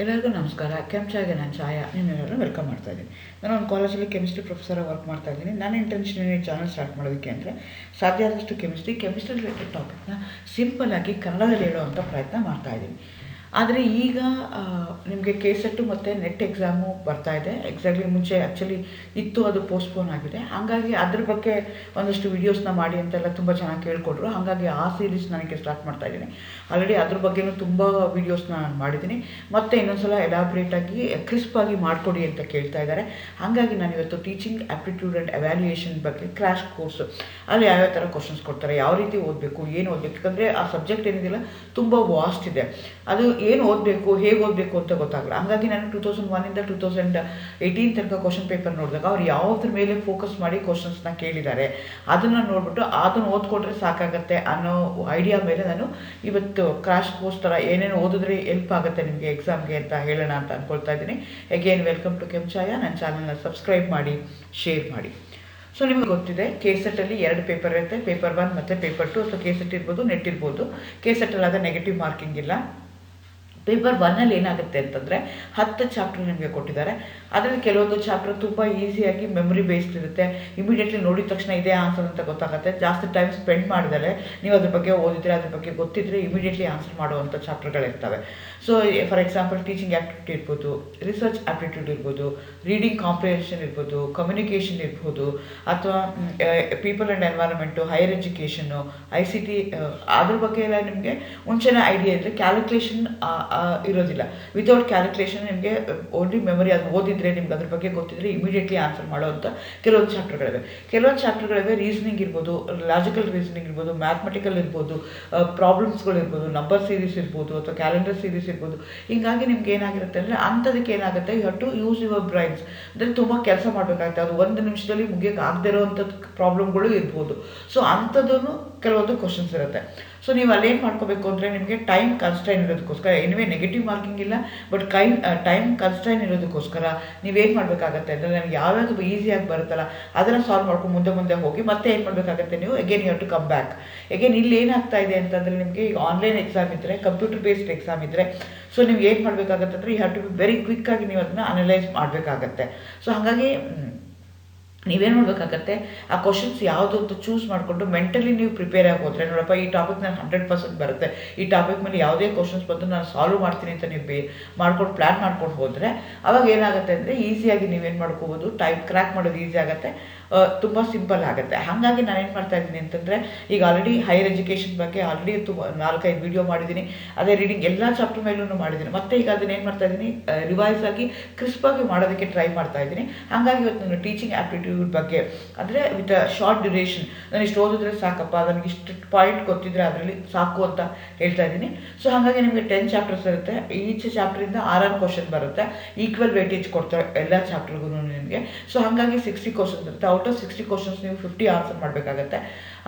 ಎಲ್ಲರಿಗೂ ನಮಸ್ಕಾರ. ಕೆಮ್ಚಾಗೆ ನಾನು ಛಾಯಾ ನಿಮ್ಮೆಲ್ಲರೂ ವೆಲ್ಕಮ್ ಮಾಡ್ತಾ ಇದ್ದೀನಿ. ನಾನು ಒಂದು ಕಾಲೇಜಲ್ಲಿ ಕೆಮಿಸ್ಟ್ರಿ ಪ್ರೊಫೆಸರ್ ವರ್ಕ್ ಮಾಡ್ತಾ ಇದ್ದೀನಿ. ನನ್ನ ಇಂಟೆನ್ಷನ್ ಈ ಚಾನಲ್ ಸ್ಟಾರ್ಟ್ ಮಾಡೋದಕ್ಕೆ ಅಂದರೆ ಸಾಧ್ಯ ಆದಷ್ಟು ಕೆಮಿಸ್ಟ್ರಿ ರಿಲೇಟೆಡ್ ಟಾಪಿಕ್ನ ಸಿಂಪಲ್ಲಾಗಿ ಕನ್ನಡದಲ್ಲಿ ಹೇಳುವಂಥ ಪ್ರಯತ್ನ ಮಾಡ್ತಾ ಇದ್ದೀನಿ. ಆದರೆ ಈಗ ನಿಮಗೆ KCET ಮತ್ತು ನೆಟ್ ಎಕ್ಸಾಮು ಬರ್ತಾ ಇದೆ. ಎಕ್ಸಾಕ್ಟ್ಲಿ ಮುಂಚೆ ಆ್ಯಕ್ಚುಲಿ ಇತ್ತು, ಅದು ಪೋಸ್ಟ್ಪೋನ್ ಆಗಿದೆ. ಹಾಗಾಗಿ ಅದ್ರ ಬಗ್ಗೆ ಒಂದಷ್ಟು ವೀಡಿಯೋಸ್ನ ಮಾಡಿ ಅಂತೆಲ್ಲ ತುಂಬ ಚೆನ್ನಾಗಿ ಕೇಳ್ಕೊಟ್ರು. ಹಾಗಾಗಿ ಆ ಸೀರೀಸ್ ನನಗೆ ಸ್ಟಾರ್ಟ್ ಮಾಡ್ತಾ ಇದ್ದೀನಿ. ಆಲ್ರೆಡಿ ಅದ್ರ ಬಗ್ಗೆನೂ ತುಂಬ ವೀಡಿಯೋಸ್ನ ನಾನು ಮಾಡಿದ್ದೀನಿ. ಮತ್ತು ಇನ್ನೊಂದ್ಸಲ ಎಲಾಬ್ರೇಟಾಗಿ ಕ್ರಿಸ್ಪಾಗಿ ಮಾಡಿಕೊಡಿ ಅಂತ ಕೇಳ್ತಾ ಇದ್ದಾರೆ. ಹಾಗಾಗಿ ನಾನು ಇವತ್ತು ಟೀಚಿಂಗ್ ಆ್ಯಪ್ಟಿಟ್ಯೂಡ್ ಆ್ಯಂಡ್ ಎವ್ಯಾಲ್ಯೂಯೇಷನ್ ಬಗ್ಗೆ ಕ್ರ್ಯಾಶ್ ಕೋರ್ಸು ಅಲ್ಲಿ ಯಾವ್ಯಾವ ಥರ ಕ್ವಶನ್ಸ್ ಕೊಡ್ತಾರೆ, ಯಾವ ರೀತಿ ಓದಬೇಕು, ಏನು ಓದಬೇಕು, ಯಾಕಂದರೆ ಆ ಸಬ್ಜೆಕ್ಟ್ ಏನಿದೆಯಲ್ಲ ತುಂಬ ವಾಸ್ಟ್ ಇದೆ. ಅದು ಏನು ಓದಬೇಕು, ಹೇಗೆ ಓದಬೇಕು ಅಂತ ಗೊತ್ತಾಗಲ್ಲ. ಹಾಗಾಗಿ ನಾನು 2001ಇಂದ 2018 ತನಕ ಕ್ವಶನ್ ಪೇಪರ್ ನೋಡಿದಾಗ ಅವ್ರು ಯಾವುದ್ರ ಮೇಲೆ ಫೋಕಸ್ ಮಾಡಿ ಕ್ವಶನ್ಸ್ನ ಕೇಳಿದ್ದಾರೆ ಅದನ್ನು ನೋಡಿಬಿಟ್ಟು ಅದನ್ನು ಓದ್ಕೊಂಡ್ರೆ ಸಾಕಾಗತ್ತೆ ಅನ್ನೋ ಐಡಿಯಾ ಮೇಲೆ ನಾನು ಇವತ್ತು ಕ್ರಾಶ್ ಕೋರ್ಸ್ ಥರ ಏನೇನು ಓದಿದ್ರೆ ಹೆಲ್ಪ್ ಆಗುತ್ತೆ ನಿಮಗೆ ಎಕ್ಸಾಮ್ಗೆ ಅಂತ ಹೇಳೋಣ ಅಂತ ಅಂದ್ಕೊಳ್ತಾ ಇದ್ದೀನಿ. ಅಗೇನ್ ವೆಲ್ಕಮ್ ಟು ಕೆಮ್ಚಾಯ. ನನ್ನ ಚಾನಲ್ನ ಸಬ್ಸ್ಕ್ರೈಬ್ ಮಾಡಿ, ಶೇರ್ ಮಾಡಿ. ಸೊ ನಿಮಗೆ ಗೊತ್ತಿದೆ KCET ಎರಡು ಪೇಪರ್ ಇರುತ್ತೆ, ಪೇಪರ್ 1 ಮತ್ತು ಪೇಪರ್ 2. ಅಥವಾ KCET ಇರ್ಬೋದು, ನೆಟ್ ಇರ್ಬೋದು. KCET ಆದ ನೆಗೆಟಿವ್ ಮಾರ್ಕಿಂಗ್ ಇಲ್ಲ. ಪೇಪರ್ 1 ಏನಾಗುತ್ತೆ ಅಂತಂದರೆ 10 ಚಾಪ್ಟರ್ ನಿಮಗೆ ಕೊಟ್ಟಿದ್ದಾರೆ. ಅದರಲ್ಲಿ ಕೆಲವೊಂದು ಚಾಪ್ಟರ್ ತುಂಬ ಈಸಿಯಾಗಿ ಮೆಮೊರಿ ಬೇಸ್ಡ್ ಇರುತ್ತೆ. ಇಮಿಡಿಯೇಟ್ಲಿ ನೋಡಿದ ತಕ್ಷಣ ಇದೇ ಆನ್ಸರ್ ಅಂತ ಗೊತ್ತಾಗುತ್ತೆ. ಜಾಸ್ತಿ ಟೈಮ್ ಸ್ಪೆಂಡ್ ಮಾಡಿದರೆ ನೀವು ಅದ್ರ ಬಗ್ಗೆ ಓದಿದರೆ, ಅದ್ರ ಬಗ್ಗೆ ಗೊತ್ತಿದ್ದರೆ ಇಮಿಡಿಯೇಟ್ಲಿ ಆನ್ಸರ್ ಮಾಡುವಂಥ ಚಾಪ್ಟರ್ಗಳಿರ್ತವೆ. So for example teaching aptitude ಇರ್ಬೋದು, ರಿಸರ್ಚ್ ಆ್ಯಪ್ಟಿಟ್ಯೂಡ್ ಇರ್ಬೋದು, ರೀಡಿಂಗ್ ಕಾಂಪ್ರಿಹೆನ್ಷನ್ ಇರ್ಬೋದು, ಕಮ್ಯುನಿಕೇಷನ್ ಇರ್ಬೋದು, ಅಥವಾ ಪೀಪಲ್ ಆ್ಯಂಡ್ ಎನ್ವೈರನ್ಮೆಂಟು, ಹೈಯರ್ ಎಜುಕೇಷನ್ನು, ICT ಅದ್ರ ಬಗ್ಗೆ ಎಲ್ಲ ನಿಮಗೆ ಮುಂಚೆನೇ ಐಡಿಯಾ ಇದ್ದರೆ ಕ್ಯಾಲ್ಕುಲೇಷನ್ ಇರೋದಿಲ್ಲ. ವಿತೌಟ್ ಕ್ಯಾಲ್ಕುಲೇಷನ್ ನಿಮಗೆ ಓನ್ಲಿ ಮೆಮೊರಿ ಅದು ಓದಿದರೆ ನಿಮ್ಗೆ ಅದ್ರ ಬಗ್ಗೆ ಗೊತ್ತಿದ್ರೆ ಇಮಿಡಿಯೇಟ್ಲಿ ಆನ್ಸರ್ ಮಾಡೋವಂಥ ಕೆಲವೊಂದು ಚಾಪ್ಟರ್ಗಳಿವೆ. ರೀಸನಿಂಗ್ ಇರ್ಬೋದು, ಲಾಜಿಕಲ್ ರೀಸನಿಂಗ್ ಇರ್ಬೋದು, ಮ್ಯಾಥಮೆಟಿಕಲ್ ಇರ್ಬೋದು, ಪ್ರಾಬ್ಲಮ್ಸ್ಗಳು ಇರ್ಬೋದು, ನಂಬರ್ ಸೀರೀಸ್ ಇರ್ಬೋದು, ಅಥವಾ ಕ್ಯಾಲೆಂಡರ್ ಸೀರೀಸ್ ಇರ್ಬೋದು. ಹೀಗಾಗಿ ನಿಮ್ಗೆ ಏನಾಗಿರುತ್ತೆ ಅಂದರೆ ಅಂಥದಕ್ಕೆ ಏನಾಗುತ್ತೆ, you have to use your brains. ಅಂದರೆ ತುಂಬ ಕೆಲಸ ಮಾಡಬೇಕಾಗುತ್ತೆ. ಅದು 1 ನಿಮಿಷದಲ್ಲಿ ಮುಗಿಯೋಕೆ ಆಗದೇ ಇರೋವಂಥದ್ದು ಪ್ರಾಬ್ಲಮ್ಗಳು ಇರ್ಬೋದು. ಸೊ ಅಂಥದ್ದು ಕೆಲವೊಂದು ಕ್ವಶನ್ಸ್ ಇರುತ್ತೆ. ಸೊ ನೀವು ಅಲ್ಲೇನು ಮಾಡ್ಕೋಬೇಕು ಅಂದರೆ ನಿಮಗೆ ಟೈಮ್ ಕನ್ಸ್ಟ್ರೈನ್ ಇರೋದಕ್ಕೋಸ್ಕರ, ಎನಿವೇ ನೆಗೆಟಿವ್ ಮಾರ್ಕಿಂಗ್ ಇಲ್ಲ, ಬಟ್ ಟೈಮ್ ಕನ್ಸ್ಟ್ರೈನ್ ಇರೋದಕ್ಕೋಸ್ಕರ ನೀವೇನು ಮಾಡಬೇಕಾಗತ್ತೆ ಅಂದರೆ ನನಗೆ ಯಾವ್ಯಾವುದು ಈಸಿಯಾಗಿ ಬರುತ್ತಲ್ಲ ಅದನ್ನು ಸಾಲ್ವ್ ಮಾಡ್ಕೊಂಡು ಮುಂದೆ ಹೋಗಿ ಮತ್ತೆ ಏನು ಮಾಡಬೇಕಾಗತ್ತೆ, ನೀವು again you have to come back. Again ಇಲ್ಲಿ ಏನಾಗ್ತಾ ಇದೆ ಅಂತಂದರೆ ನಿಮಗೆ ಈಗ ಆನ್ಲೈನ್ ಎಕ್ಸಾಮ್ ಇದ್ದರೆ, ಕಂಪ್ಯೂಟರ್ ಬೇಸ್ಡ್ ಎಕ್ಸಾಮ್ ಇದ್ದರೆ, ಸೊ ನೀವು ಏನು ಮಾಡಬೇಕಾಗತ್ತೆ ಅಂದರೆ you have to be very ಕ್ವಿಕ್ಕಾಗಿ ನೀವು ಅದನ್ನು ಅನಲೈಸ್ ಮಾಡಬೇಕಾಗತ್ತೆ. ಸೊ ಹಾಗಾಗಿ ನೀವೇನು ಮಾಡಬೇಕಾಗತ್ತೆ, ಆ ಕ್ವಶನ್ಸ್ ಯಾವುದು ಅಂತ ಚೂಸ್ ಮಾಡಿಕೊಂಡು ಮೆಂಟಲಿ ನೀವು ಪ್ರಿಪೇರ್ ಆಗಿ ಹೋದರೆ, ನೋಡಪ್ಪ ಈ ಟಾಪಿಕ್ ನಾನು 100% ಬರುತ್ತೆ, ಈ ಟಾಪಿಕ್ ಮೇಲೆ ಯಾವುದೇ ಕ್ವಶನ್ಸ್ ಬಂದು ನಾನು ಸಾಲ್ವ್ ಮಾಡ್ತೀನಿ ಅಂತ ನೀವು ಮಾಡ್ಕೊಂಡು ಪ್ಲ್ಯಾನ್ ಮಾಡ್ಕೊಂಡು ಹೋದರೆ ಅವಾಗ ಏನಾಗುತ್ತೆ ಅಂದರೆ ಈಸಿಯಾಗಿ ನೀವೇನು ಮಾಡ್ಕೋಬೋದು, ಟೈಮ್ ಕ್ರ್ಯಾಕ್ ಮಾಡೋದು ಈಸಿ ಆಗುತ್ತೆ, ತುಂಬ ಸಿಂಪಲ್ ಆಗುತ್ತೆ. ಹಾಗಾಗಿ ನಾನೇನು ಮಾಡ್ತಾ ಇದ್ದೀನಿ ಅಂತಂದರೆ ಈಗ ಆಲ್ರೆಡಿ ಹೈಯರ್ ಎಜುಕೇಷನ್ ಬಗ್ಗೆ ಆಲ್ರೆಡಿ 4-5 ವೀಡಿಯೋ ಮಾಡಿದ್ದೀನಿ. ಅದೇ ರೀಡಿಂಗ್ ಎಲ್ಲ ಚಾಪ್ಟರ್ ಮೇಲೂ ಮಾಡಿದ್ದೀನಿ. ಮತ್ತು ಈಗ ಅದನ್ನ ಏನು ಮಾಡ್ತಾ ಇದ್ದೀನಿ, ರಿವೈಸ್ ಆಗಿ ಕ್ರಿಸ್ಪಾಗಿ ಮಾಡೋದಕ್ಕೆ ಟ್ರೈ ಮಾಡ್ತಾ ಇದ್ದೀನಿ. ಹಾಗಾಗಿ ಇವತ್ತು ನಾನು ಟೀಚಿಂಗ್ ಆ್ಯಪ್ಟಿಟ್ಯೂಡ್ ಬಗ್ಗೆ ಅಂದರೆ ವಿತ್ ಶಾರ್ಟ್ ಡ್ಯೂರೇಷನ್, ನಾನು ಇಷ್ಟು ಓದಿದ್ರೆ ಸಾಕಪ್ಪ, ನನಗೆ ಇಷ್ಟು ಪಾಯಿಂಟ್ ಗೊತ್ತಿದ್ರೆ ಅದರಲ್ಲಿ ಸಾಕು ಅಂತ ಹೇಳ್ತಾ ಇದ್ದೀನಿ. ಸೊ ಹಾಗಾಗಿ ನಿಮಗೆ 10 ಚಾಪ್ಟರ್ಸ್ ಇರುತ್ತೆ. ಈಚ್ ಚಾಪ್ಟರಿಂದ 6 ಕ್ವಶನ್ ಬರುತ್ತೆ. ಈಕ್ವಲ್ ವೇಟೇಜ್ ಕೊಡ್ತಾರೆ ಎಲ್ಲ ಚಾಪ್ಟರ್ಗೂ ನಿಮಗೆ. ಸೊ ಹಾಗಾಗಿ 60 ಕ್ವಶನ್ಸ್ ಇರುತ್ತೆ. ಔಟ್ ಆಫ್ 60 ಕ್ವಶನ್ಸ್ ನೀವು 50 ಆನ್ಸರ್ ಮಾಡಬೇಕಾಗತ್ತೆ.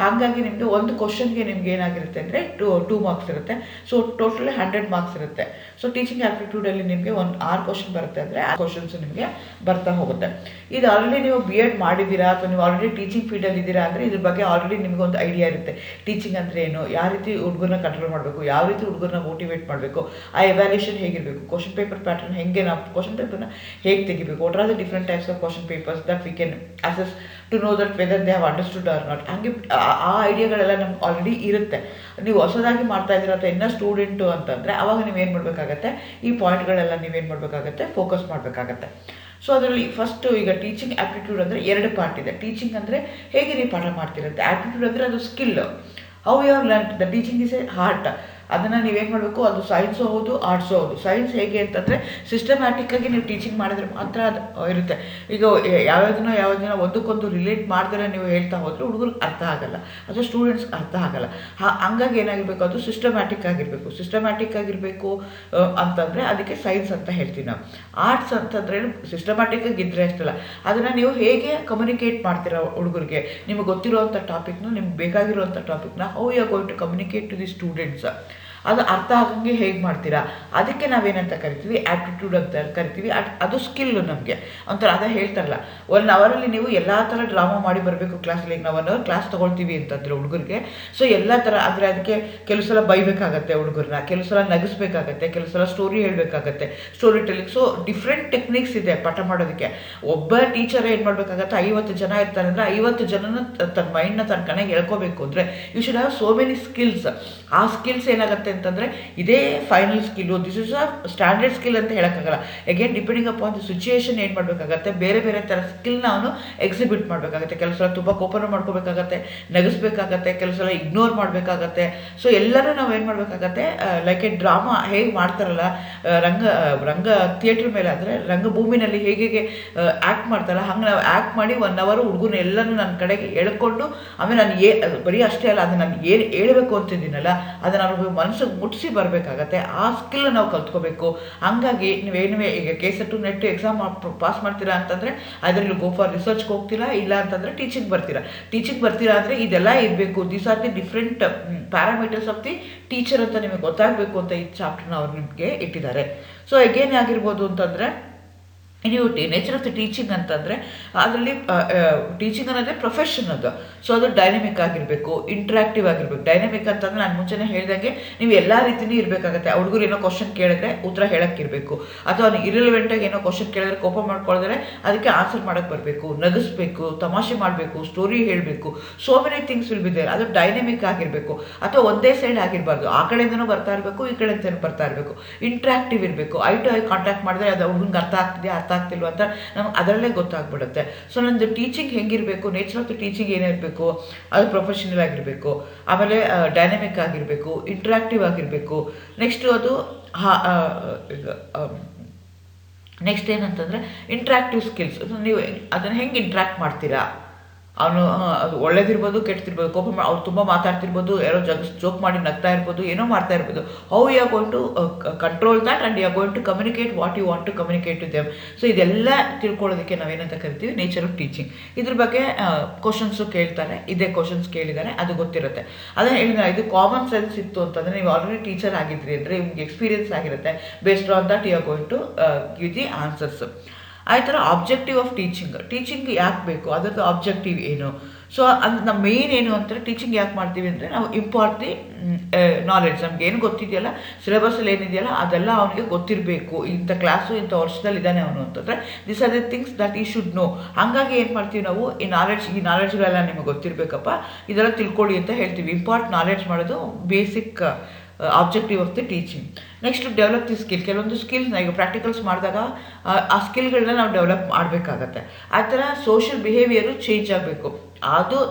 ಹಾಗಾಗಿ ನಿಮಗೆ ಒಂದು ಕ್ವಶನ್ಗೆ ನಿಮ್ಗೆ ಏನಾಗಿರುತ್ತೆ ಅಂದರೆ 2 ಮಾರ್ಕ್ಸ್ ಇರುತ್ತೆ. ಸೊ ಟೋಟಲ್ 100 ಮಾರ್ಕ್ಸ್ ಇರುತ್ತೆ. ಸೊ ಟೀಚಿಂಗ್ ಆ್ಯಪ್ಟಿಟ್ಯೂಡಲ್ಲಿ ನಿಮಗೆ 6 ಕ್ವಶನ್ ಬರುತ್ತೆ ಅಂದರೆ ಆ ಕ್ವಶನ್ಸ್ ನಿಮಗೆ ಬರ್ತಾ ಹೋಗುತ್ತೆ. ಇದು ಆಲ್ರೆಡಿ ನೀವು BEd ಮಾಡಿದ್ದೀರಾ ಅಥವಾ ನೀವು ಆಲ್ರೆಡಿ ಟೀಚಿಂಗ್ ಫೀಲ್ಡಲ್ಲಿ ಇದ್ದೀರಾ ಅಂದರೆ ಇದ್ರ ಬಗ್ಗೆ ಆಲ್ರೆಡಿ ನಿಮಗೆ ಒಂದು ಐಡಿಯಾ ಇರುತ್ತೆ. ಟೀಚಿಂಗ್ ಅಂದರೆ ಏನು, ಯಾವ ರೀತಿ ಹುಡುಗರನ್ನ ಕಂಟ್ರೋಲ್ ಮಾಡಬೇಕು, ಯಾವ ರೀತಿ ಹುಡುಗರನ್ನ ಮೋಟಿವೇಟ್ ಮಾಡಬೇಕು, ಆ ಎವ್ಯಾಲ್ಯೂಷನ್ ಹೇಗಿರಬೇಕು, ಕ್ವಶನ್ ಪೇಪರ್ ಪ್ಯಾಟರ್ನ್ ಹೆಂಗೆ, ನಾವು ಕ್ವಶನ್ ಪೇಪರ್ನ ಹೇಗೆ ತೆಗಿಬೇಕು, what are the different types of question papers that we can assess to know that whether they have understood or not. ಹಾಗೆ ಆ ಐಡಿಯಾಗಳೆಲ್ಲ ನಮ್ಗೆ ಆಲ್ರೆಡಿ ಇರುತ್ತೆ. ನೀವು ಹೊಸದಾಗಿ ಮಾಡ್ತಾ ಇದ್ದೀರಾ ಅಥವಾ ಇನ್ನೂ ಸ್ಟೂಡೆಂಟು ಅಂತಂದರೆ ಅವಾಗ ನೀವೇನು ಮಾಡಬೇಕಾಗತ್ತೆ, ಈ ಪಾಯಿಂಟ್ಗಳೆಲ್ಲ ನೀವೇನು ಮಾಡಬೇಕಾಗತ್ತೆ, ಫೋಕಸ್ ಮಾಡಬೇಕಾಗತ್ತೆ. ಸೊ ಅದರಲ್ಲಿ ಫಸ್ಟು ಈಗ ಟೀಚಿಂಗ್ ಆ್ಯಪ್ಟಿಟ್ಯೂಡ್ ಅಂದರೆ 2 ಪಾರ್ಟ್ ಇದೆ. ಟೀಚಿಂಗ್ ಅಂದರೆ ಹೇಗೆ ನೀವು ಪಾಠ ಮಾಡ್ತಿರುತ್ತೆ, ಆ್ಯಪ್ಟಿಟ್ಯೂಡ್ ಅಂದರೆ ಅದು skill, how you are learn. The teaching is a art. ಅದನ್ನು ನೀವೇನು ಮಾಡಬೇಕು, ಅದು ಸೈನ್ಸು ಹೌದು, ಆರ್ಟ್ಸು ಹೌದು. ಸೈನ್ಸ್ ಹೇಗೆ ಅಂತಂದರೆ ಸಿಸ್ಟಮ್ಯಾಟಿಕ್ಕಾಗಿ ನೀವು ಟೀಚಿಂಗ್ ಮಾಡಿದ್ರೆ ಮಾತ್ರ ಅದು ಇರುತ್ತೆ. ಈಗ ಯಾವುದನ್ನ ಒಂದಕ್ಕೊಂದು ರಿಲೇಟ್ ಮಾಡಿದ್ರೆ ನೀವು ಹೇಳ್ತಾ ಹೋದರೆ ಹುಡುಗರಿಗೆ ಅರ್ಥ ಆಗಲ್ಲ, ಅಥವಾ ಸ್ಟೂಡೆಂಟ್ಸ್ಗೆ ಅರ್ಥ ಆಗಲ್ಲ. ಹಂಗಾಗಿ ಏನಾಗಿರಬೇಕು, ಅದು ಸಿಸ್ಟಮ್ಯಾಟಿಕ್ ಆಗಿರಬೇಕು ಅಂತಂದರೆ ಅದಕ್ಕೆ ಸೈನ್ಸ್ ಅಂತ ಹೇಳ್ತೀವಿ ನಾವು. ಆರ್ಟ್ಸ್ ಅಂತಂದರೆ ಸಿಸ್ಟಮ್ಯಾಟಿಕ್ಕಾಗಿ ಇದ್ದರೆ ಅಷ್ಟಲ್ಲ, ಅದನ್ನು ನೀವು ಹೇಗೆ ಕಮ್ಯುನಿಕೇಟ್ ಮಾಡ್ತೀರಾ ಹುಡುಗರಿಗೆ, ನಿಮಗೆ ಗೊತ್ತಿರುವಂಥ ಟಾಪಿಕ್ನ, ನಿಮ್ಗೆ ಬೇಕಾಗಿರುವಂಥ ಟಾಪಿಕ್ನ how you are going to communicate to the students. ಅದು ಅರ್ಥ ಆಗಂಗೆ ಹೇಗೆ ಮಾಡ್ತೀರಾ, ಅದಕ್ಕೆ ನಾವೇನಂತ ಕರಿತೀವಿ ಆ್ಯಪ್ಟಿಟ್ಯೂಡ್ ಅಂತ ಕರಿತೀವಿ. ಅದು ಸ್ಕಿಲ್ಲು ನಮಗೆ ಒಂಥರ. ಅದೇ ಹೇಳ್ತಾರಲ್ಲ, 1 ಅವರಲ್ಲಿ ನೀವು ಎಲ್ಲ ಥರ ಡ್ರಾಮಾ ಮಾಡಿ ಬರಬೇಕು ಕ್ಲಾಸಲ್ಲಿ. ಈಗ ನಾವು 1 ಅವರ್ ಕ್ಲಾಸ್ ತೊಗೊಳ್ತೀವಿ ಅಂತಂದರೆ ಹುಡುಗರಿಗೆ, ಸೊ ಎಲ್ಲ ಥರ. ಅಂದರೆ ಅದಕ್ಕೆ ಕೆಲವು ಸಲ ಬೈಬೇಕಾಗತ್ತೆ ಹುಡುಗರನ್ನ, ಕೆಲವು ಸಲ ನಗಿಸ್ಬೇಕಾಗತ್ತೆ, ಕೆಲವು ಸಲ ಸ್ಟೋರಿ ಹೇಳಬೇಕಾಗತ್ತೆ, story telling. So different techniques ಇದೆ ಪಾಠ ಮಾಡೋದಕ್ಕೆ. ಒಬ್ಬ ಟೀಚರ್ ಏನು ಮಾಡಬೇಕಾಗತ್ತೆ, 50 ಜನ ಇರ್ತಾರೆ ಅಂದರೆ 50 ಜನನ ತನ್ನ ಮೈಂಡ್ನ ತನ್ನ ಕಣೆಗೆ ಹೇಳ್ಕೋಬೇಕು ಅಂದರೆ you should have so many skills. ಆ ಸ್ಕಿಲ್ಸ್ ಏನಾಗುತ್ತೆ ಅಂತಂದರೆ ಇದೇ final skill, this is a standard skill ಅಂತ ಹೇಳೋಕ್ಕಾಗಲ್ಲ. Again depending upon the situation ಏನು ಮಾಡಬೇಕಾಗತ್ತೆ, ಬೇರೆ ಬೇರೆ ಥರ ಸ್ಕಿಲ್ನ ಅವನು ಎಕ್ಸಿಬಿಟ್ ಮಾಡಬೇಕಾಗತ್ತೆ. ಕೆಲವು ಸಲ ತುಂಬ ಕೋಪನ ಮಾಡ್ಕೋಬೇಕಾಗತ್ತೆ, ನಗಿಸ್ಬೇಕಾಗತ್ತೆ, ಕೆಲವು ಸಲ ಇಗ್ನೋರ್ ಮಾಡಬೇಕಾಗತ್ತೆ. ಸೊ ಎಲ್ಲರೂ ನಾವು ಏನು ಮಾಡಬೇಕಾಗತ್ತೆ, ಲೈಕ್ ಎ ಡ್ರಾಮಾ ಹೇಗೆ ಮಾಡ್ತಾರಲ್ಲ ರಂಗ ಥಿಯೇಟ್ರ್ ಮೇಲೆ, ಅಂದರೆ ರಂಗಭೂಮಿನಲ್ಲಿ ಹೇಗೆ ಆ್ಯಕ್ಟ್ ಮಾಡ್ತಾರಲ್ಲ ಹಂಗೆ ನಾವು ಆ್ಯಕ್ಟ್ ಮಾಡಿ 1 ಅವರ್ ಹುಡುಗನ ಎಲ್ಲನೂ ನನ್ನ ಕಡೆಗೆ ಎಳ್ಕೊಂಡು, ಆಮೇಲೆ ನಾನು ಬರೀ ಅಷ್ಟೇ ಅಲ್ಲ, ಅದು ನಾನು ಏನು ಹೇಳಬೇಕು ಅಂತಿದ್ದೀನಲ್ಲ ಅದನ್ನು ಅವ್ರಿಗೆ ಮನಸ್ಸಿಗೆ ಮುಟ್ಟಿಸಿ ಬರಬೇಕಾಗತ್ತೆ. ಆ ಸ್ಕಿಲ್ ನಾವು ಕಲ್ತ್ಕೋಬೇಕು. ಹಂಗಾಗಿ ನೀವೇನುವೇ ಈಗ KCET ನೆಟ್ ಎಕ್ಸಾಮ್ ಪಾಸ್ ಮಾಡ್ತೀರಾ ಅಂತಂದರೆ ಅದರಲ್ಲಿ ಗೋ ಫಾರ್ ರಿಸರ್ಚ್ಗೆ ಹೋಗ್ತೀರಾ, ಇಲ್ಲ ಅಂತಂದರೆ ಟೀಚಿಂಗ್ ಬರ್ತೀರಾ ಅಂದರೆ ಇದೆಲ್ಲ ಇರಬೇಕು. These are the different parameters of the teacher ಅಂತ ನಿಮಗೆ ಗೊತ್ತಾಗಬೇಕು ಅಂತ ಈ ಚಾಪ್ಟರ್ನ ಅವ್ರು ನಿಮಗೆ ಇಟ್ಟಿದ್ದಾರೆ. ಸೊ ಅಗೇನ್ ಆಗಿರ್ಬೋದು ಅಂತಂದರೆ ನೀವು ನೇಚರ್ ಆಫ್ ದ ಟೀಚಿಂಗ್ ಅಂತಂದರೆ ಅದರಲ್ಲಿ ಟೀಚಿಂಗ್ ಅನ್ನೋದೇ ಪ್ರೊಫೆಷನ್ ಅದು. ಸೊ ಅದು ಡೈನಮಿಕ್ ಆಗಿರಬೇಕು, ಇಂಟ್ರಾಕ್ಟಿವ್ ಆಗಿರಬೇಕು. ಡೈನಮಿಕ್ ಅಂತಂದರೆ ನಾನು ಮುಂಚೆನೇ ಹೇಳಿದಂಗೆ ನೀವು ಎಲ್ಲ ರೀತಿಯೂ ಇರಬೇಕಾಗತ್ತೆ. ಹುಡುಗರು ಏನೋ ಕ್ವಶನ್ ಕೇಳಿದ್ರೆ ಉತ್ತರ ಹೇಳೋಕ್ಕಿರಬೇಕು, ಅಥವಾ ಇರಿಲೆವೆಂಟಾಗಿ ಏನೋ ಕ್ವಶನ್ ಕೇಳಿದ್ರೆ ಕೋಪ ಮಾಡ್ಕೊಳ್ಳಿದ್ರೆ ಅದಕ್ಕೆ ಆನ್ಸರ್ ಮಾಡೋಕ್ಕೆ ಬರಬೇಕು, ನಗಿಸ್ಬೇಕು, ತಮಾಷೆ ಮಾಡಬೇಕು, ಸ್ಟೋರಿ ಹೇಳಬೇಕು. So many things will be there. ಅದು ಡೈನಮಿಕ್ ಆಗಿರಬೇಕು. ಅಥವಾ ಒಂದೇ ಸೈಡ್ ಆಗಿರಬಾರ್ದು, ಆ ಕಡೆಯಿಂದನೂ ಬರ್ತಾ ಇರಬೇಕು, ಈ ಕಡೆಯಿಂದನೂ ಬರ್ತಾ ಇರಬೇಕು. ಇಂಟ್ರಾಕ್ಟಿವ್ ಇರಬೇಕು. ಐ ಟು ಐ ಕಾಂಟ್ಯಾಕ್ಟ್ ಮಾಡಿದ್ರೆ ಅದು ಹುಡುಗಂಗೆ ಅರ್ಥ ಆಗ್ತಿಲ್ವ ಅಂತ ನಮ್ಗೆ ಅದರಲ್ಲೇ ಗೊತ್ತಾಗ್ಬಿಡುತ್ತೆ. ಸೊ ನಂದು ಟೀಚಿಂಗ್ ಹೆಂಗಿರಬೇಕು, ನೇಚರ್ ಆಫ್ ದ ಟೀಚಿಂಗ್ ಏನಿರಬೇಕು, ಅದು ಪ್ರೊಫೆಷನಲ್ ಆಗಿರಬೇಕು, ಆಮೇಲೆ ಡೈನಮಿಕ್ ಆಗಿರಬೇಕು, ಇಂಟ್ರಾಕ್ಟಿವ್ ಆಗಿರಬೇಕು. ನೆಕ್ಸ್ಟು ಅದು ನೆಕ್ಸ್ಟ್ ಏನಂತಂದರೆ ಇಂಟ್ರಾಕ್ಟಿವ್ ಸ್ಕಿಲ್ಸ್. ನೀವು ಅದನ್ನು ಹೆಂಗೆ ಇಂಟ್ರಾಕ್ಟ್ ಮಾಡ್ತೀರಾ, ಅವನು ಅದು ಒಳ್ಳೇದಿರ್ಬೋದು ಕೆಟ್ಟದಿರ್ಬೋದು, ಅವ್ರು ತುಂಬ ಮಾತಾಡ್ತಿರ್ಬೋದು, ಯಾರೋ ಜೋಕ್ ಮಾಡಿ ನಗ್ತಾ ಇರ್ಬೋದು, ಏನೋ ಮಾಡ್ತಾ ಇರ್ಬೋದು. How you are going to control that and you are going to communicate what you want to communicate to them. So ಇದೆಲ್ಲ ತಿಳ್ಕೊಳ್ಳೋದಕ್ಕೆ ನಾವೇನಂತ ಕರಿತೀವಿ ನೇಚರ್ ಆಫ್ ಟೀಚಿಂಗ್. ಇದ್ರ ಬಗ್ಗೆ ಕ್ವಶನ್ಸು ಕೇಳ್ತಾರೆ, ಇದೇ ಕ್ವಶನ್ಸ್ ಕೇಳಿದ್ದಾರೆ, ಅದು ಗೊತ್ತಿರುತ್ತೆ. ಅದೇ ಹೇಳಿದ್ರೆ ಇದು ಕಾಮನ್ ಸೆನ್ಸ್ ಇತ್ತು ಅಂತಂದರೆ ನೀವು ಆಲ್ರೆಡಿ ಟೀಚರ್ ಆಗಿದ್ರಿ ಅಂದರೆ ನಿಮ್ಗೆ ಎಕ್ಸ್ಪೀರಿಯನ್ಸ್ ಆಗಿರುತ್ತೆ. Based on that you are going to give the answers. ಆ ಥರ ಆಬ್ಜೆಕ್ಟಿವ್ ಆಫ್ ಟೀಚಿಂಗ್ ಯಾಕೆ ಬೇಕು, ಅದರದ್ದು ಆಬ್ಜೆಕ್ಟಿವ್ ಏನು. ಸೊ ಅದು ನಮ್ಮ ಮೇನ್ ಏನು ಅಂತಂದರೆ ಟೀಚಿಂಗ್ ಯಾಕೆ ಮಾಡ್ತೀವಿ ಅಂದರೆ ನಾವು ಇಂಪಾರ್ಟ್ ದಿ ನಾಲೆಡ್ಜ್. ನಮ್ಗೆ ಏನು ಗೊತ್ತಿದೆಯಲ್ಲ, ಸಿಲೆಬಸಲ್ಲಿ ಏನಿದೆಯಲ್ಲ ಅದೆಲ್ಲ ಅವನಿಗೆ ಗೊತ್ತಿರಬೇಕು. ಇಂಥ ಕ್ಲಾಸು ಇಂಥ ವರ್ಷದಲ್ಲಿ ಇದ್ದಾನೆ ಅವನು ಅಂತಂದರೆ this are the things that ಈ ಶುಡ್ ನೋ. ಹಾಗಾಗಿ ಏನು ಮಾಡ್ತೀವಿ ನಾವು, ಈ ನಾಲೆಡ್ಜ್ಗಳೆಲ್ಲ ನಿಮಗೆ ಗೊತ್ತಿರಬೇಕಪ್ಪ, ಇದೆಲ್ಲ ತಿಳ್ಕೊಳ್ಳಿ ಅಂತ ಹೇಳ್ತೀವಿ. ಇಂಪಾರ್ಟ್ ನಾಲೆಡ್ಜ್ ಮಾಡೋದು basic objective of the teaching. Next develop the skill. ಕೆಲವೊಂದು ಸ್ಕಿಲ್ಸ್ನ ಈಗ ಪ್ರಾಕ್ಟಿಕಲ್ಸ್ ಮಾಡಿದಾಗ ಆ ಸ್ಕಿಲ್ಗಳನ್ನ ನಾವು ಡೆವಲಪ್ ಮಾಡಬೇಕಾಗತ್ತೆ. ಆ ಥರ ಸೋಷಿಯಲ್ ಬಿಹೇವಿಯರು ಚೇಂಜ್ ಆಗಬೇಕು.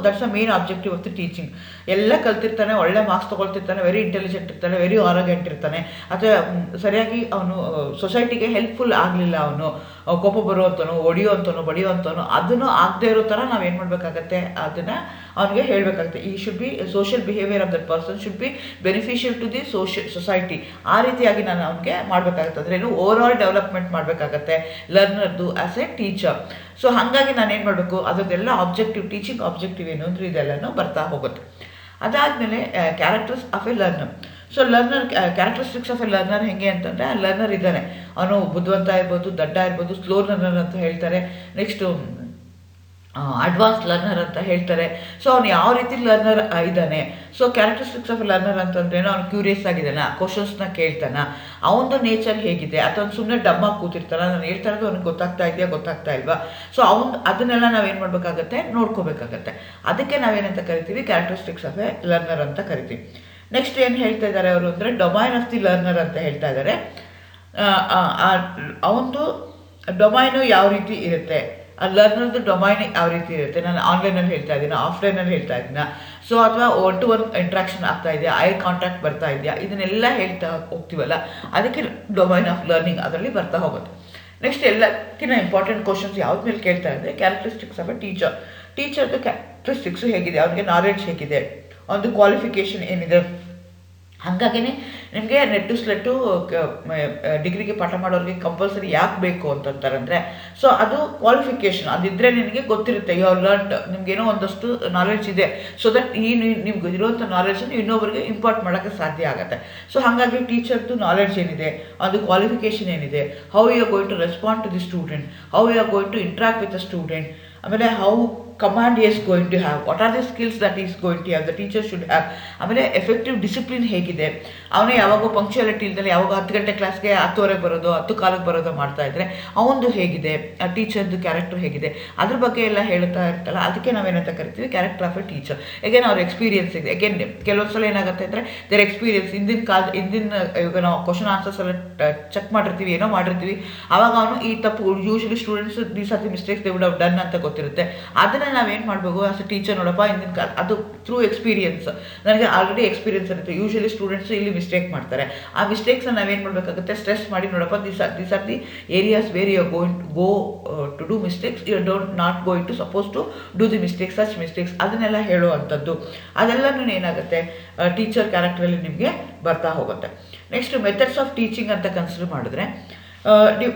That's a main objective of the teaching. ಎಲ್ಲ ಕಲ್ತಿರ್ತಾನೆ, ಒಳ್ಳೆ ಮಾರ್ಕ್ಸ್ ತೊಗೊಳ್ತಿರ್ತಾನೆ, ವೆರಿ ಇಂಟೆಲಿಜೆಂಟ್ ಇರ್ತಾನೆ, ವೆರಿ ಆರೋಗ್ಯಂಟ್ ಇರ್ತಾನೆ, ಅಥವಾ ಸರಿಯಾಗಿ ಅವನು ಸೊಸೈಟಿಗೆ ಹೆಲ್ಪ್ಫುಲ್ ಆಗಲಿಲ್ಲ, ಅವನು ಕೋಪ ಬರುವಂತನೋ ಬಡಿಯುವಂತನೋ ಅದನ್ನು ಆಗದೆ ಇರೋ ಥರ ನಾವೇನು ಮಾಡಬೇಕಾಗತ್ತೆ, ಅದನ್ನು ಅವನಿಗೆ ಹೇಳಬೇಕಾಗುತ್ತೆ. ಈ should be social behaviour of that person should be beneficial to the society. ಆ ರೀತಿಯಾಗಿ ನಾನು ಅವನಿಗೆ ಮಾಡಬೇಕಾಗುತ್ತೆ. ಅಂದರೆ ಏನು, ಓವರ್ ಆಲ್ ಡೆವಲಪ್ಮೆಂಟ್ ಮಾಡಬೇಕಾಗತ್ತೆ ಲರ್ನರ್ದು ಆ್ಯಸ್ ಎ ಟೀಚರ್. ಸೊ ಹಾಗಾಗಿ ನಾನೇನು ಮಾಡಬೇಕು, ಅದರದ್ದೆಲ್ಲ ಆಬ್ಜೆಕ್ಟಿವ್, ಟೀಚಿಂಗ್ ಆಬ್ಜೆಕ್ಟಿವ್ ಏನು ಅಂದರೆ ಇದೆಲ್ಲನೂ ಬರ್ತಾ ಹೋಗುತ್ತೆ. ಅದಾದಮೇಲೆ characters of A learner. So characteristics of A learner ಹೇಗೆ ಅಂತಂದರೆ, ಆ ಲರ್ನರ್ ಇದ್ದಾನೆ, ಅವನು ಬುದ್ಧಿವಂತ ಇರ್ಬೋದು, ದಡ್ಡ ಇರ್ಬೋದು, ಸ್ಲೋ ಲರ್ನರ್ ಅಂತ ಹೇಳ್ತಾರೆ. ನೆಕ್ಸ್ಟು ಅಡ್ವಾನ್ಸ್ ಲರ್ನರ್ ಅಂತ ಹೇಳ್ತಾರೆ. ಸೊ ಅವ್ನು ಯಾವ ರೀತಿ ಲರ್ನರ್ ಇದ್ದಾನೆ. ಸೊ ಕ್ಯಾರೆಕ್ಟರಿಸ್ಟಿಕ್ಸ್ ಆಫ್ ಲರ್ನರ್ ಅಂತಂದ್ರೇನು, ಅವ್ನು ಕ್ಯೂರಿಯಸ್ ಆಗಿದ್ದಾನ, ಕ್ವಶನ್ಸ್ನ ಕೇಳ್ತಾನ, ಅವನದು ನೇಚರ್ ಹೇಗಿದೆ, ಅಥವಾ ಸುಮ್ಮನೆ ಡಮ್ಮಾಗಿ ಕೂತಿರ್ತಾನ, ನಾನು ಹೇಳ್ತಾ ಇರೋದು ಅವ್ನಿಗೆ ಗೊತ್ತಾಗ್ತಾ ಇಲ್ವಾ. ಸೊ ಅದನ್ನೆಲ್ಲ ನಾವೇನು ಮಾಡಬೇಕಾಗತ್ತೆ, ನೋಡ್ಕೋಬೇಕಾಗತ್ತೆ. ಅದಕ್ಕೆ ನಾವೇನಂತ ಕರಿತೀವಿ, ಕ್ಯಾರೆಕ್ಟರಿಸ್ಟಿಕ್ಸ್ ಆಫ್ ಎ ಲರ್ನರ್ ಅಂತ ಕರಿತೀವಿ. ನೆಕ್ಸ್ಟ್ ಏನು ಹೇಳ್ತಾ ಇದ್ದಾರೆ ಅವರು ಅಂದರೆ, ಡೊಮೈನ್ ಆಫ್ ದಿ ಲರ್ನರ್ ಅಂತ ಹೇಳ್ತಾ ಇದ್ದಾರೆ. ಅವನದು ಡೊಮೈನು ಯಾವ ರೀತಿ ಇರುತ್ತೆ, ಆ ಲರ್ನರ್ದು ಡೊಮೈನ್ ಯಾವ ರೀತಿ ಇರುತ್ತೆ. ನಾನು ಆನ್ಲೈನಲ್ಲಿ ಹೇಳ್ತಾ ಇದ್ದೀನಿ, ಆಫ್ಲೈನಲ್ಲಿ ಹೇಳ್ತಾ ಇದ್ದೀನ, ಸೊ ಅಥವಾ 1-to-1 ಇಂಟ್ರಾಕ್ಷನ್ ಆಗ್ತಾ ಇದೆಯಾ, ಐ ಕಾಂಟ್ಯಾಕ್ಟ್ ಬರ್ತಾ ಇದೆಯಾ, ಇದನ್ನೆಲ್ಲ ಹೇಳ್ತಾ ಹೋಗ್ತೀವಲ್ಲ, ಅದಕ್ಕೆ ಡೊಮೈನ್ ಆಫ್ ಲರ್ನಿಂಗ್ ಅದರಲ್ಲಿ ಬರ್ತಾ ಹೋಗುತ್ತೆ. ನೆಕ್ಸ್ಟ್ ಎಲ್ಲಕ್ಕಿಂತ ಇಂಪಾರ್ಟೆಂಟ್ ಕ್ವಶನ್ಸ್ ಯಾವ್ದು ಮೇಲೆ ಕೇಳ್ತಾ ಇದ್ದರೆ, ಕ್ಯಾರೆಕ್ಟರಿಸ್ಟಿಕ್ಸ್ ಆಫ್ ಎ ಟೀಚರ್ದು ಕ್ಯಾರೆಕ್ಟರಿಸ್ಟಿಕ್ಸು ಹೇಗಿದೆ, ಅವ್ರಿಗೆ ನಾಲೆಡ್ಜ್ ಹೇಗಿದೆ, ಒಂದು ಕ್ವಾಲಿಫಿಕೇಷನ್ ಏನಿದೆ, ಹಾಗಾಗಿನೇ ನಿಮಗೆ ನೆಟ್ಟು ಸ್ಲೆಟ್ಟು ಡಿಗ್ರಿಗೆ ಪಾಠ ಮಾಡೋರಿಗೆ ಕಂಪಲ್ಸರಿ ಯಾಕೆ ಬೇಕು ಅಂತಂತಾರೆ ಅಂದರೆ, ಸೊ ಅದು ಕ್ವಾಲಿಫಿಕೇಷನ್ ಅದಿದ್ದರೆ ನಿನಗೆ ಗೊತ್ತಿರುತ್ತೆ, ಯು ಹ್ಯಾವ್ ಲರ್ನ್ಡ್, ನಿಮಗೇನೋ ಒಂದಷ್ಟು ನಾಲೆಡ್ಜ್ ಇದೆ, ಸೊ ದಟ್ ನಿಮ್ಗೆ ಇರುವಂಥ ನಾಲೆಡ್ಜನ್ನು ಇನ್ನೊಬ್ಬರಿಗೆ ಇಂಪಾರ್ಟ್ ಮಾಡೋಕ್ಕೆ ಸಾಧ್ಯ ಆಗುತ್ತೆ. ಸೊ ಹಾಗಾಗಿ ಟೀಚರ್ದು ನಾಲೆಡ್ಜ್ ಏನಿದೆ, ಅದು ಕ್ವಾಲಿಫಿಕೇಷನ್ ಏನಿದೆ, how you are going to respond to the student, how you are going to interact with the student, ಆಮೇಲೆ how command is going to have, what are the skills that is going to have, the teacher should have, ಆಮೇಲೆ effective discipline ಹೇಗಿದೆ, ಅವನೇ ಯಾವಾಗೋ punctuality ಇಲ್ದಲ್ಲಿ ಯಾವಾಗ 10 ಗಂಟೆ ಕ್ಲಾಸ್ಗೆ 10:15 ಬರೋದು 10 ಕಾಲಕ್ಕೆ ಬರೋದು ಮಾಡ್ತಾ ಇದ್ರೆ ಅವನದು ಹೇಗಿದೆ, ಆ ಟೀಚರ್ದು ಕ್ಯಾರೆಕ್ಟರ್ ಹೇಗಿದೆ, ಅದ್ರ ಬಗ್ಗೆ ಎಲ್ಲ ಹೇಳ್ತಾ ಇರ್ತಲ್ಲ, ಅದಕ್ಕೆ ನಾವೇನಂತ ಕರಿತೀವಿ character of A teacher. Again ಅವ್ರ ಎಕ್ಸ್ಪೀರಿಯನ್ಸ್ ಇದೆ, ಎಗೇನ್ ಕೆಲವೊಂದು ಸಲ ಏನಾಗುತ್ತೆ ಅಂದರೆ ದೇರ್ ಎಕ್ಸ್ಪೀರಿಯನ್ಸ್ ಇವಾಗ ನಾವು ಕ್ವಶನ್ ಆನ್ಸರ್ಸ್ ಎಲ್ಲ ಚೆಕ್ ಮಾಡಿರ್ತೀವಿ, ಏನೋ ಮಾಡಿರ್ತೀವಿ, ಆವಾಗ ಅವನು ಈ ತಪ್ಪು usually students these are the mistakes they would have done ಅಂತ ಗೊತ್ತಿರುತ್ತೆ. ಅದನ್ನು ನಾವೇನು ಮಾಡಬೇಕು ಆಸ್ ಎ ಟೀಚರ್, ನೋಡಪ್ಪ ಹಿಂದಿನ ಕಾಲ ಅದು ಥ್ರೂ ಎಕ್ಸ್ಪೀರಿಯನ್ಸ್, ನನಗೆ ಆಲ್ರೆಡಿ ಎಕ್ಸ್ಪೀರಿಯನ್ಸ್ ಇರುತ್ತೆ, ಯೂಶಲಿ ಸ್ಟೂಡೆಂಟ್ಸ್ ಇಲ್ಲಿ ಮಿಸ್ಟೇಕ್ ಮಾಡ್ತಾರೆ, ಆ ಮಿಸ್ಟೇಕ್ಸ್ನ ನಾವೇನು ಮಾಡಬೇಕಾಗುತ್ತೆ ಸ್ಟ್ರೆಸ್ ಮಾಡಿ, ನೋಡಪ್ಪ these are the areas where you are going go to do mistakes, you don't not going to suppose to do the mistakes, such mistakes, ಅದನ್ನೆಲ್ಲ ಹೇಳುವಂಥದ್ದು. ಅದೆಲ್ಲನೂ ಏನಾಗುತ್ತೆ ಟೀಚರ್ ಕ್ಯಾರೆಕ್ಟ್ರಲ್ಲಿ ನಿಮಗೆ ಬರ್ತಾ ಹೋಗುತ್ತೆ. ನೆಕ್ಸ್ಟ್ ಮೆಥಡ್ಸ್ ಆಫ್ ಟೀಚಿಂಗ್ ಅಂತ ಕನ್ಸಿಡರ್ ಮಾಡಿದ್ರೆ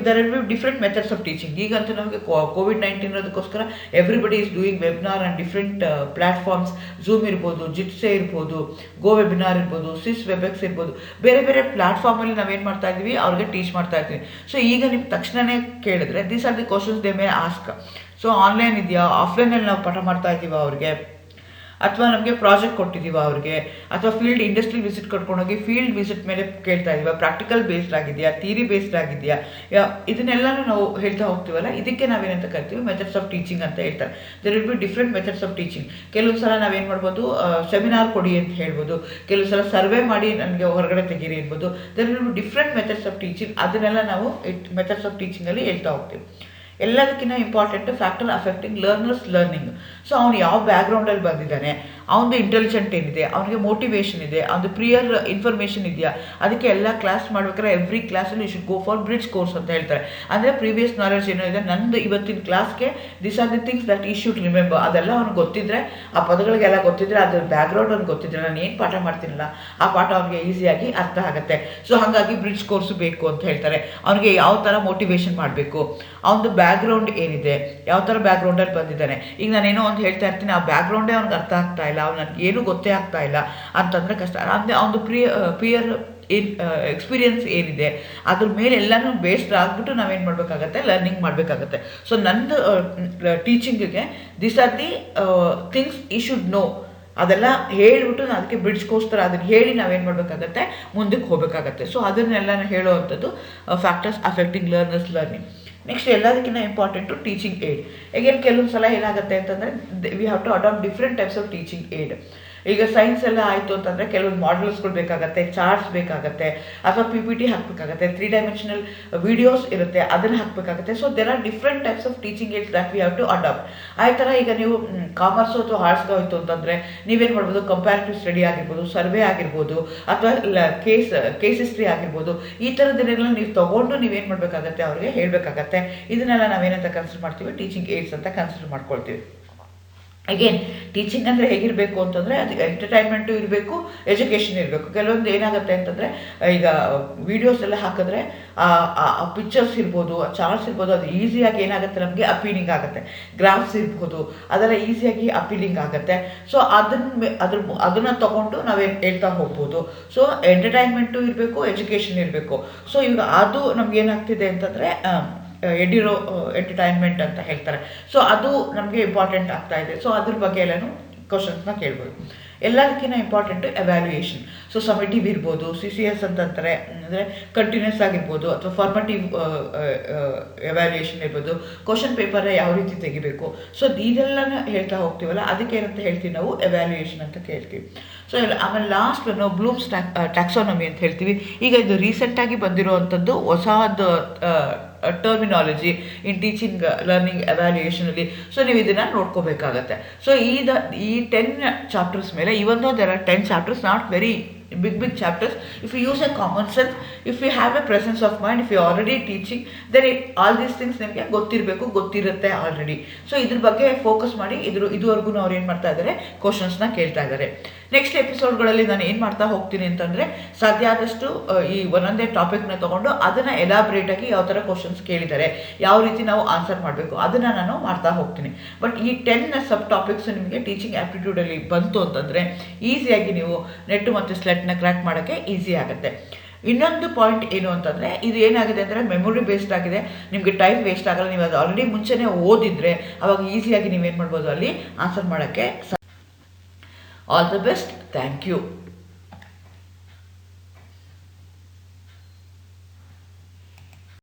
there will be different methods of teaching. ಈಗಂತೂ ನಮಗೆ COVID-19 ಇರೋದಕ್ಕೋಸ್ಕರ everybody is doing webinar and different platforms, zoom ಇರ್ಬೋದು, ಜಿಟ್ಸೆ ಇರ್ಬೋದು, ಗೋ ವೆಬಿನಾರ್ ಇರ್ಬೋದು, ಸಿಸ್ ವೆಬೆಕ್ಸ್ ಇರ್ಬೋದು, ಬೇರೆ ಬೇರೆ ಪ್ಲ್ಯಾಟ್ಫಾರ್ಮಲ್ಲಿ ನಾವೇನು ಮಾಡ್ತಾ ಇದ್ದೀವಿ ಅವ್ರಿಗೆ ಟೀಚ್ ಮಾಡ್ತಾ ಇರ್ತೀವಿ. ಸೊ ಈಗ ನಿಮ್ಗೆ ತಕ್ಷಣವೇ ಕೇಳಿದ್ರೆ these are the questions they may ask. So online ಇದೆಯಾ, ಆಫ್ಲೈನಲ್ಲಿ ನಾವು ಪಾಠ ಮಾಡ್ತಾ ಇದ್ದೀವ ಅವ್ರಿಗೆ, ಅಥವಾ ನಮಗೆ ಪ್ರಾಜೆಕ್ಟ್ ಕೊಟ್ಟಿದ್ದೀವ ಅವ್ರಿಗೆ, ಅಥವಾ ಫೀಲ್ಡ್ ಇಂಡಸ್ಟ್ರಿ ವಿಸಿಟ್ ಕರ್ಕೊಂಡೋಗಿ ಫೀಲ್ಡ್ ವಿಸಿಟ್ ಮೇಲೆ ಕೇಳ್ತಾ ಇದ್ದೀವ, ಪ್ರಾಕ್ಟಿಕಲ್ ಬೇಸ್ಡ್ ಆಗಿದೆಯಾ, ಥಿಯರಿ ಬೇಸ್ಡ್ ಆಗಿದೆಯಾ, ಇದನ್ನೆಲ್ಲನೂ ನಾವು ಹೇಳ್ತಾ ಹೋಗ್ತೀವಲ್ಲ, ಇದಕ್ಕೆ ನಾವೇನಂತ ಕರಿತೀವಿ ಮೆಥಡ್ಸ್ ಆಫ್ ಟೀಚಿಂಗ್ ಅಂತ ಹೇಳ್ತಾರೆ. There will be different methods of teaching. ಕೆಲವು ಸಲ ನಾವೇನು ಮಾಡ್ಬೋದು ಸೆಮಿನಾರ್ ಕೊಡಿ ಅಂತ ಹೇಳ್ಬೋದು, ಕೆಲವು ಸಲ ಸರ್ವೆ ಮಾಡಿ ನನಗೆ ಹೊರಗಡೆ ತೆಗೀರಿ ಇರ್ಬೋದು. There will be different methods of teaching, ಅದನ್ನೆಲ್ಲ ನಾವು ಮೆಥಡ್ಸ್ ಆಫ್ ಟೀಚಿಂಗಲ್ಲಿ ಹೇಳ್ತಾ ಹೋಗ್ತೀವಿ. ಎಲ್ಲದಕ್ಕಿಂತ important factor affecting learners learning. So ಅವನು ಯಾವ ಬ್ಯಾಕ್ಗ್ರೌಂಡಲ್ಲಿ ಬಂದಿದ್ದಾನೆ, ಅವನದು ಇಂಟೆಲಿಜೆಂಟ್ ಏನಿದೆ, ಅವನಿಗೆ ಮೋಟಿವೇಶನ್ ಇದೆ, ಅವನದು ಪ್ರಿಯರ್ ಇನ್ಫಾರ್ಮೇಷನ್ ಇದೆಯಾ, ಅದಕ್ಕೆ ಎಲ್ಲ ಕ್ಲಾಸ್ ಮಾಡ್ಬೇಕಾದ್ರೆ ಎವ್ರಿ ಕ್ಲಾಸಲ್ಲಿ you should go for bridge course ಅಂತ ಹೇಳ್ತಾರೆ. ಅಂದರೆ ಪ್ರೀವಿಯಸ್ ನಾಲೆಡ್ಜ್ ಏನೋ ಇದೆ, ನಂದು ಇವತ್ತಿನ ಕ್ಲಾಸ್ಗೆ this are the things that ಈ ಶುಡ್ ರಿಮೆಂಬರ್, ಅದೆಲ್ಲ ಅವ್ನಿಗೆ ಗೊತ್ತಿದ್ರೆ, ಆ ಪದಗಳಿಗೆಲ್ಲ ಗೊತ್ತಿದ್ರೆ, ಅದ್ರ ಬ್ಯಾಕ್ಗ್ರೌಂಡ್ ಅವ್ನಿಗೆ ಗೊತ್ತಿದ್ರೆ, ನಾನು ಏನು ಪಾಠ ಮಾಡ್ತೀನಲ್ಲ ಆ ಪಾಠ ಅವ್ನಿಗೆ ಈಸಿಯಾಗಿ ಅರ್ಥ ಆಗುತ್ತೆ. ಸೊ ಹಾಗಾಗಿ ಬ್ರಿಡ್ಜ್ ಕೋರ್ಸು ಬೇಕು ಅಂತ ಹೇಳ್ತಾರೆ. ಅವನಿಗೆ ಯಾವ ಥರ ಮೋಟಿವೇಶನ್ ಮಾಡಬೇಕು, ಅವನದು ಬ್ಯಾಕ್ಗ್ರೌಂಡ್ ಏನಿದೆ, ಯಾವ ಥರ ಬ್ಯಾಕ್ಗ್ರೌಂಡಲ್ಲಿ ಬಂದಿದ್ದಾನೆ. ಈಗ ನಾನೇನೋ ಒಂದು ಹೇಳ್ತಾ ಇರ್ತೀನಿ, ಆ ಬ್ಯಾಕ್ಗ್ರೌಂಡೇ ಅವ್ನಿಗೆ ಅರ್ಥ ಆಗ್ತಾ ಇಲ್ಲ, ಅವ್ನಿಗೆ ಏನೂ ಗೊತ್ತೇ ಆಗ್ತಾ ಇಲ್ಲ ಅಂತಂದರೆ ಕಷ್ಟ. ಅಂದರೆ ಅವನದು ಪ್ರಿಯರ್ ಎಕ್ಸ್ಪೀರಿಯನ್ಸ್ ಏನಿದೆ ಅದ್ರ ಮೇಲೆ ಎಲ್ಲನೂ ಬೇಸ್ಡ್ ಆಗಿಬಿಟ್ಟು ನಾವೇನು ಮಾಡಬೇಕಾಗತ್ತೆ, ಲರ್ನಿಂಗ್ ಮಾಡಬೇಕಾಗತ್ತೆ. ಸೊ ನಂದು ಟೀಚಿಂಗಿಗೆ ದಿಸ್ ಆರ್ ದಿ ಥಿಂಗ್ಸ್ ಈ ಶುಡ್ ನೋ, ಅದೆಲ್ಲ ಹೇಳಿಬಿಟ್ಟು ನಾನು ಅದಕ್ಕೆ ಬ್ರಿಡ್ಜ್ ಕೋರ್ಸ್ ಥರ ಅದನ್ನು ಹೇಳಿ ನಾವೇನು ಮಾಡಬೇಕಾಗತ್ತೆ, ಮುಂದಕ್ಕೆ ಹೋಗಬೇಕಾಗತ್ತೆ. ಸೊ ಅದನ್ನೆಲ್ಲ ಹೇಳುವಂಥದ್ದು factors affecting learners learning. Next ಎಲ್ಲದಕ್ಕಿಂತ ಇಂಪಾರ್ಟೆಂಟು ಟೀಚಿಂಗ್ ಏಡ್. ಈಗೇನು ಕೆಲವೊಂದು ಸಲ ಏನಾಗುತ್ತೆ ಅಂತಂದರೆ we have to adapt different types of teaching aid. ಈಗ ಸೈನ್ಸ್ ಎಲ್ಲ ಆಯಿತು ಅಂತಂದರೆ ಕೆಲವೊಂದು ಮಾಡೆಲ್ಸ್ಗಳು ಬೇಕಾಗತ್ತೆ, ಚಾರ್ಟ್ಸ್ ಬೇಕಾಗತ್ತೆ, ಅಥವಾ PPT ಹಾಕಬೇಕಾಗತ್ತೆ, 3 ಡೈಮೆನ್ಷನಲ್ ವಿಡಿಯೋಸ್ ಇರುತ್ತೆ, ಅದನ್ನು ಹಾಕಬೇಕಾಗತ್ತೆ. So there are different types of teaching aids that we have to adapt. ಆ ಥರ ಈಗ ನೀವು ಕಾಮರ್ಸು ಅಥವಾ ಆರ್ಟ್ಸ್ಗೆ ಹೋಯ್ತು ಅಂತಂದರೆ ನೀವೇನು ಮಾಡ್ಬೋದು, ಕಂಪ್ಯಾರಿಟಿವ್ ಸ್ಟಡಿ ಆಗಿರ್ಬೋದು, ಸರ್ವೆ ಆಗಿರ್ಬೋದು, ಅಥವಾ ಕೇಸ್ ಹಿಸ್ಟ್ರಿ ಆಗಿರ್ಬೋದು, ಈ ಥರದ್ದನ್ನೆಲ್ಲ ನೀವು ತೊಗೊಂಡು ನೀವೇನು ಮಾಡಬೇಕಾಗತ್ತೆ, ಅವ್ರಿಗೆ ಹೇಳಬೇಕಾಗತ್ತೆ. ಇದನ್ನೆಲ್ಲ ನಾವೇನಂತ ಕನ್ಸಿಡರ್ ಮಾಡ್ತೀವಿ, ಟೀಚಿಂಗ್ ಏಡ್ಸ್ ಅಂತ ಕನ್ಸಿಡರ್ ಮಾಡ್ಕೊಳ್ತೀವಿ. ಅಗೇನ್ ಟೀಚಿಂಗ್ ಅಂದರೆ ಹೇಗಿರಬೇಕು ಅಂತಂದರೆ ಅದು ಎಂಟರ್ಟೈನ್ಮೆಂಟು ಇರಬೇಕು, ಎಜುಕೇಷನ್ ಇರಬೇಕು. ಕೆಲವೊಂದು ಏನಾಗುತ್ತೆ ಅಂತಂದರೆ ಈಗ ವೀಡಿಯೋಸ್ ಎಲ್ಲ ಹಾಕಿದ್ರೆ ಆ ಪಿಕ್ಚರ್ಸ್ ಇರ್ಬೋದು, ಆ ಚಾರ್ಟ್ಸ್ ಇರ್ಬೋದು, ಅದು ಈಸಿಯಾಗಿ ಏನಾಗುತ್ತೆ ನಮಗೆ ಅಪೀಲಿಂಗ್ ಆಗುತ್ತೆ. ಗ್ರಾಫ್ಸ್ ಇರ್ಬೋದು, ಅದೆಲ್ಲ ಈಸಿಯಾಗಿ ಅಪೀಲಿಂಗ್ ಆಗುತ್ತೆ. ಸೊ ಅದನ್ನು ತೊಗೊಂಡು ನಾವೇನು ಹೇಳ್ತಾ ಹೋಗ್ಬೋದು. ಸೊ ಎಂಟರ್ಟೈನ್ಮೆಂಟು ಇರಬೇಕು, ಎಜುಕೇಷನ್ ಇರಬೇಕು. ಸೊ ಈಗ ಅದು ನಮಗೇನಾಗ್ತಿದೆ ಅಂತಂದರೆ ಎಡಿರೋ ಎಂಟರ್ಟೈನ್ಮೆಂಟ್ ಅಂತ ಹೇಳ್ತಾರೆ. ಸೊ ಅದು ನಮಗೆ ಇಂಪಾರ್ಟೆಂಟ್ ಆಗ್ತಾ ಇದೆ. ಸೊ ಅದ್ರ ಬಗ್ಗೆ ಎಲ್ಲನೂ ಕ್ವಶನ್ಸ್ನ ಕೇಳ್ಬೋದು. ಎಲ್ಲದಕ್ಕಿಂತ ಇಂಪಾರ್ಟೆಂಟು ಎವ್ಯಾಲ್ಯೂಯೇಷನ್. ಸೊ ಸಮಿಟಿವ್ ಇರ್ಬೋದು, CCS ಅಂತಂತಾರೆ, ಅಂದರೆ ಕಂಟಿನ್ಯೂಸ್ ಆಗಿರ್ಬೋದು, ಅಥವಾ ಫಾರ್ಮೇಟಿವ್ ಎವ್ಯಾಲ್ಯೂಯೇಷನ್ ಇರ್ಬೋದು, ಕ್ವಶನ್ ಪೇಪರ್ ಯಾವ ರೀತಿ ತೆಗಿಬೇಕು. ಸೊ ಇದೆಲ್ಲನೂ ಹೇಳ್ತಾ ಹೋಗ್ತೀವಲ್ಲ, ಅದಕ್ಕೆ ಏನಂತ ಹೇಳ್ತೀವಿ ನಾವು, ಎವ್ಯಾಲ್ಯೂಯೇಷನ್ ಅಂತ ಕೇಳ್ತೀವಿ. ಸೊ ಆಮೇಲೆ ಲಾಸ್ಟ್ ನಾವು ಬ್ಲೂಮ್ಸ್ ಟ್ಯಾಕ್ಸಾನಮಿ ಅಂತ ಹೇಳ್ತೀವಿ. ಈಗ ಇದು ರೀಸೆಂಟಾಗಿ ಬಂದಿರುವಂಥದ್ದು ಹೊಸದು ಟರ್ಮಿನಾಲಜಿ ಇನ್ ಟೀಚಿಂಗ್ ಲರ್ನಿಂಗ್ ಎವ್ಯಾಲ್ಯೂಯೇಷನಲ್ಲಿ. ಸೊ ನೀವು ಇದನ್ನು ನೋಡ್ಕೋಬೇಕಾಗತ್ತೆ. ಸೊ ಈ 10 ಚಾಪ್ಟರ್ಸ್ ಮೇಲೆ, even though there are 10 chapters, not very big chapters, if you use a common sense, if you have a presence of mind, if you are already teaching, then all these things ನಿಮಗೆ ಗೊತ್ತಿರುತ್ತೆ already. So ಇದ್ರ ಬಗ್ಗೆ focus ಮಾಡಿ ಇದುವರೆಗೂ ಅವ್ರು ಏನು ಮಾಡ್ತಾ ಇದ್ದಾರೆ, ಕ್ವಶನ್ಸ್ನ ಕೇಳ್ತಾ ಇದ್ದಾರೆ. ನೆಕ್ಸ್ಟ್ ಎಪಿಸೋಡ್ಗಳಲ್ಲಿ ನಾನು ಏನು ಮಾಡ್ತಾ ಹೋಗ್ತೀನಿ ಅಂತಂದರೆ ಸಾಧ್ಯ ಆದಷ್ಟು ಈ ಒಂದೊಂದೇ ಟಾಪಿಕ್ನ ತೊಗೊಂಡು ಅದನ್ನು ಎಲಾಬ್ರೇಟಾಗಿ ಯಾವ ಥರ ಕ್ವಶನ್ಸ್ ಕೇಳಿದ್ದಾರೆ, ಯಾವ ರೀತಿ ನಾವು ಆನ್ಸರ್ ಮಾಡಬೇಕು ಅದನ್ನು ನಾನು ಮಾಡ್ತಾ ಹೋಗ್ತೀನಿ. ಬಟ್ ಈ 10 ಸಬ್ ಟಾಪಿಕ್ಸ್ ನಿಮಗೆ ಟೀಚಿಂಗ್ ಆ್ಯಪ್ಟಿಟ್ಯೂಡಲ್ಲಿ ಬಂತು ಅಂತಂದರೆ ಈಸಿಯಾಗಿ ನೀವು ನೆಟ್ಟು ಮತ್ತು ಸ್ಲೆಟ್ನ ಕ್ರ್ಯಾಕ್ ಮಾಡೋಕ್ಕೆ ಈಸಿ ಆಗುತ್ತೆ. ಇನ್ನೊಂದು ಪಾಯಿಂಟ್ ಏನು ಅಂತಂದರೆ ಇದು ಏನಾಗಿದೆ ಅಂದರೆ ಮೆಮೊರಿ ಬೇಸ್ಡ್ ಆಗಿದೆ, ನಿಮಗೆ ಟೈಮ್ ವೇಸ್ಟ್ ಆಗಲ್ಲ. ನೀವು ಅದು ಆಲ್ರೆಡಿ ಮುಂಚೆನೇ ಓದಿದರೆ ಅವಾಗ ಈಸಿಯಾಗಿ ನೀವೇನು ಮಾಡ್ಬೋದು ಅಲ್ಲಿ ಆನ್ಸರ್ ಮಾಡೋಕ್ಕೆ. All the best, thank you.